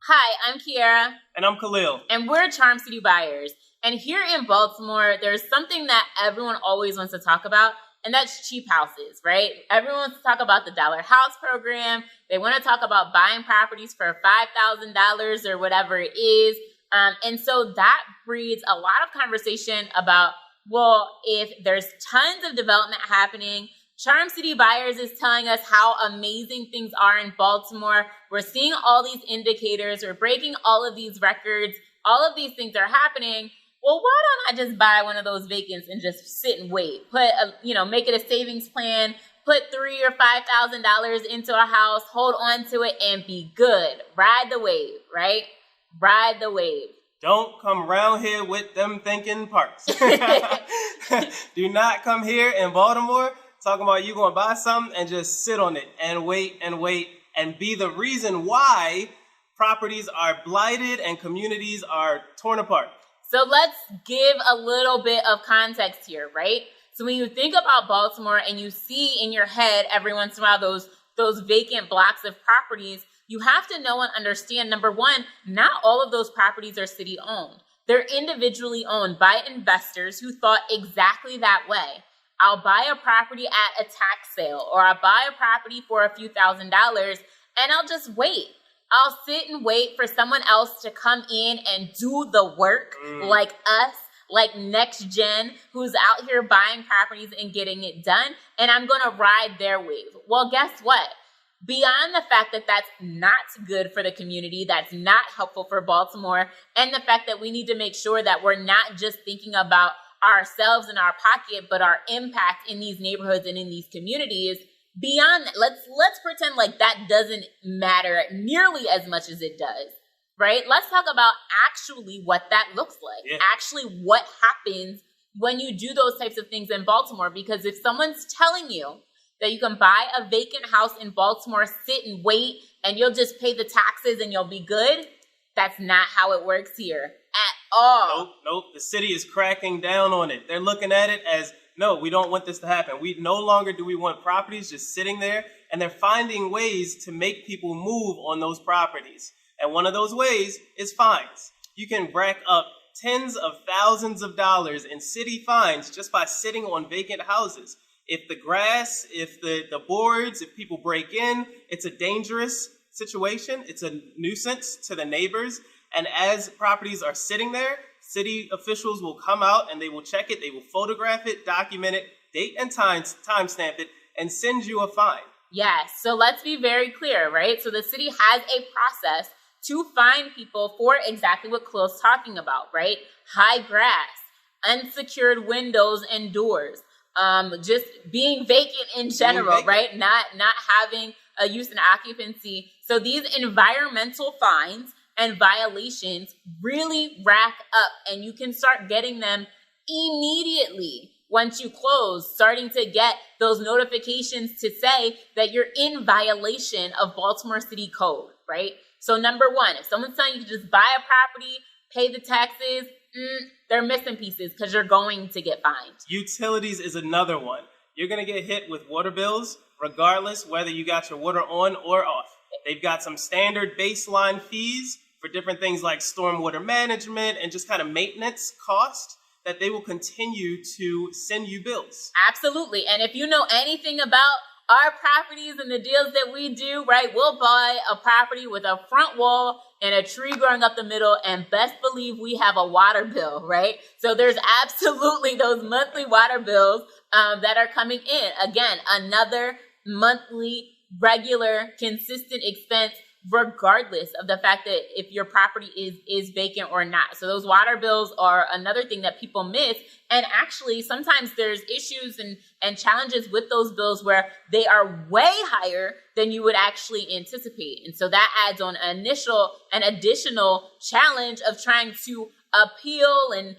Hi, I'm Kiara. And I'm Khalil. And we're Charm City buyers. And here in Baltimore, there's something that everyone always wants to talk about, and that's cheap houses, right? Everyone wants to talk about the Dollar House program. They want to talk about buying properties for $5,000 or whatever it is. And so that breeds a lot of conversation about, well, if there's tons of development happening, Charm City Buyers is telling us how amazing things are in Baltimore. We're seeing all these indicators. We're breaking all of these records. All of these things are happening. Well, why don't I just buy one of those Vacants and just sit and wait? Make it a savings plan. Put $3,000 or $5,000 into a house. Hold on to it and be good. Ride the wave, right? Ride the wave. Don't come around here with them thinking parks. Do not come here in Baltimore talking about you going to buy something and just sit on it and wait and be the reason why properties are blighted and communities are torn apart. So let's give a little bit of context here, right? So when you think about Baltimore and you see in your head every once in a while those vacant blocks of properties, you have to know and understand, number one, not all of those properties are city owned. They're individually owned by investors who thought exactly that way. I'll buy a property at a tax sale, or I'll buy a property for a few $1,000s and I'll just wait. I'll sit and wait for someone else to come in and do the work like us, like Next Gen, who's out here buying properties and getting it done. And I'm going to ride their wave. Well, guess what? Beyond the fact that that's not good for the community, that's not helpful for Baltimore, and the fact that we need to make sure that we're not just thinking about ourselves in our pocket, but our impact in these neighborhoods and in these communities. Beyond that, let's pretend like that doesn't matter nearly as much as it does, right? Let's talk about actually what that looks like. Yeah. Actually what happens when you do those types of things in Baltimore. Because if someone's telling you that you can buy a vacant house in Baltimore, sit and wait, and you'll just pay the taxes and you'll be good, that's not how it works here at all. Nope. The city is cracking down on it. They're looking at it as, no, we don't want this to happen. We no longer do we want properties just sitting there, and they're finding ways to make people move on those properties. And one of those ways is fines. You can rack up tens of thousands of dollars in city fines just by sitting on vacant houses. If the grass, if the boards, if people break in, it's a dangerous situation. It's a nuisance to the neighbors. And as properties are sitting there, city officials will come out and they will check it. They will photograph it, document it, date and timestamp it, and send you a fine. Yes. So let's be very clear, right? So the city has a process to fine people for exactly what Khalil's talking about, right? High grass, unsecured windows and doors, just being vacant in general, right? Not having a use and occupancy. So these environmental fines and violations really rack up, and you can start getting them immediately once you close, starting to get those notifications to say that you're in violation of Baltimore City Code, right? So number one, if someone's telling you to just buy a property, pay the taxes, they're missing pieces because you're going to get fined. Utilities is another one. You're going to get hit with water bills regardless whether you got your water on or off. They've got some standard baseline fees for different things like stormwater management and just kind of maintenance cost that they will continue to send you bills. Absolutely. And if you know anything about our properties and the deals that we do, right, we'll buy a property with a front wall and a tree growing up the middle, and best believe we have a water bill, right? So there's absolutely those monthly water bills that are coming in. Again, another monthly, regular, consistent expense, regardless of the fact that if your property is vacant or not. So those water bills are another thing that people miss. And actually, sometimes there's issues and challenges with those bills where they are way higher than you would actually anticipate. And so that adds on an additional challenge of trying to appeal and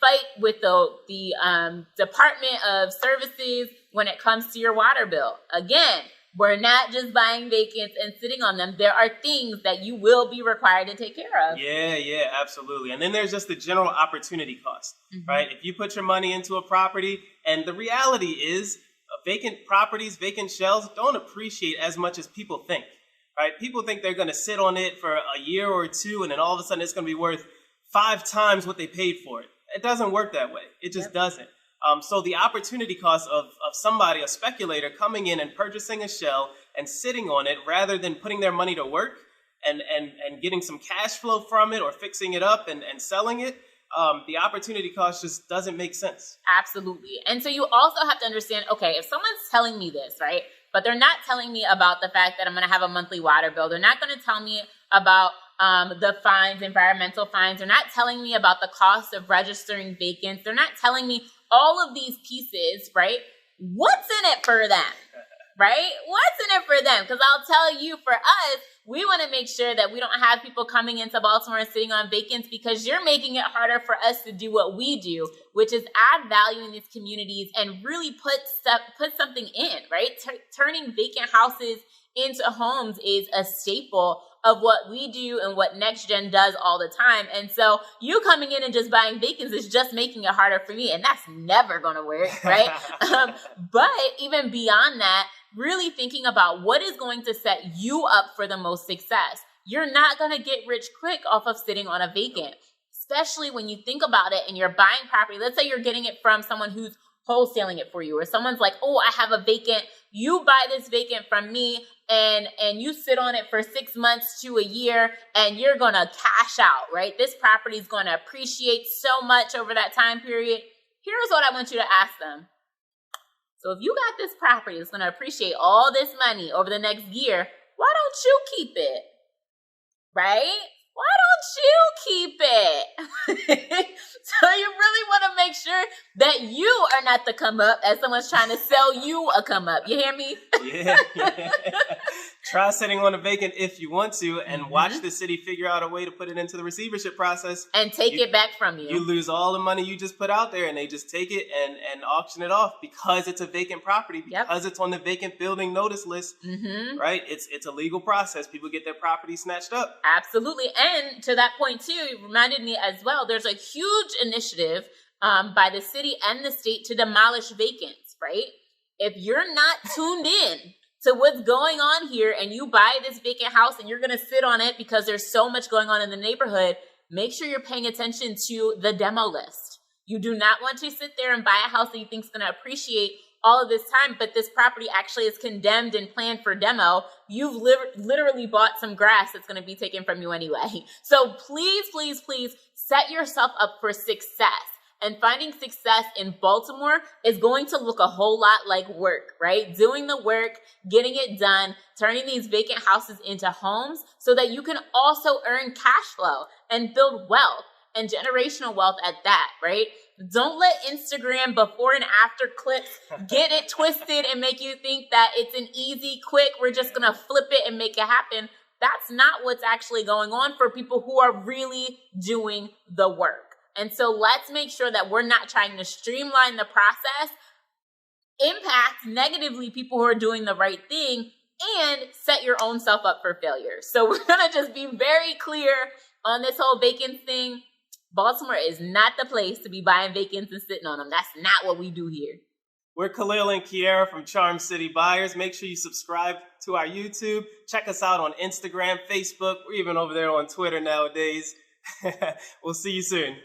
fight with the Department of Services when it comes to your water bill. Again, we're not just buying vacants and sitting on them. There are things that you will be required to take care of. Yeah, absolutely. And then there's just the general opportunity cost, right? If you put your money into a property, and the reality is vacant properties, vacant shells don't appreciate as much as people think. right? People think they're going to sit on it for a year or two, and then all of a sudden it's going to be worth 5 times what they paid for it. It doesn't work that way. It just doesn't. So the opportunity cost of somebody, a speculator, coming in and purchasing a shell and sitting on it rather than putting their money to work and getting some cash flow from it or fixing it up and selling it, the opportunity cost just doesn't make sense. Absolutely. And so you also have to understand, okay, if someone's telling me this, right, but they're not telling me about the fact that I'm going to have a monthly water bill. They're not going to tell me about the fines, environmental fines. They're not telling me about the cost of registering vacants. They're not telling me all of these pieces, right? What's in it for them, right? What's in it for them? Because I'll tell you, for us, we want to make sure that we don't have people coming into Baltimore and sitting on vacants, because you're making it harder for us to do what we do, which is add value in these communities and really put something in, right? Turning vacant houses into homes is a staple of what we do and what Next Gen does all the time. And so you coming in and just buying vacants is just making it harder for me. And that's never going to work, right? But even beyond that, really thinking about what is going to set you up for the most success. You're not going to get rich quick off of sitting on a vacant, especially when you think about it and you're buying property. Let's say you're getting it from someone who's wholesaling it for you, or someone's like, oh, I have a vacant. You buy this vacant from me and you sit on it for 6 months to a year and you're going to cash out, right? This property is going to appreciate so much over that time period. Here's what I want you to ask them. So if you got this property that's going to appreciate all this money over the next year, why don't you keep it? Right? Why don't you keep it? So you really want to make sure that you are not the come up as someone's trying to sell you a come up. You hear me? Yeah. Try sitting on a vacant if you want to, and watch the city figure out a way to put it into the receivership process. And take it back from you. You lose all the money you just put out there, and they just take it and auction it off because it's a vacant property, because it's on the vacant building notice list, right? It's a legal process. People get their property snatched up. Absolutely. And to that point too, it reminded me as well, there's a huge initiative by the city and the state to demolish vacants, right? If you're not tuned in to what's going on here and you buy this vacant house and you're going to sit on it because there's so much going on in the neighborhood, make sure you're paying attention to the demo list. You do not want to sit there and buy a house that you think is going to appreciate all of this time, but this property actually is condemned and planned for demo. You've literally bought some grass that's going to be taken from you anyway. So please, please, please set yourself up for success. And finding success in Baltimore is going to look a whole lot like work, right? Doing the work, getting it done, turning these vacant houses into homes so that you can also earn cash flow and build wealth, and generational wealth at that, right? Don't let Instagram before and after clips get it twisted and make you think that it's an easy, quick, we're just going to flip it and make it happen. That's not what's actually going on for people who are really doing the work. And so let's make sure that we're not trying to streamline the process, impact negatively people who are doing the right thing, and set your own self up for failure. So we're going to just be very clear on this whole vacant thing. Baltimore is not the place to be buying vacants and sitting on them. That's not what we do here. We're Khalil and Kiera from Charm City Buyers. Make sure you subscribe to our YouTube. Check us out on Instagram, Facebook. We're even over there on Twitter nowadays. We'll see you soon.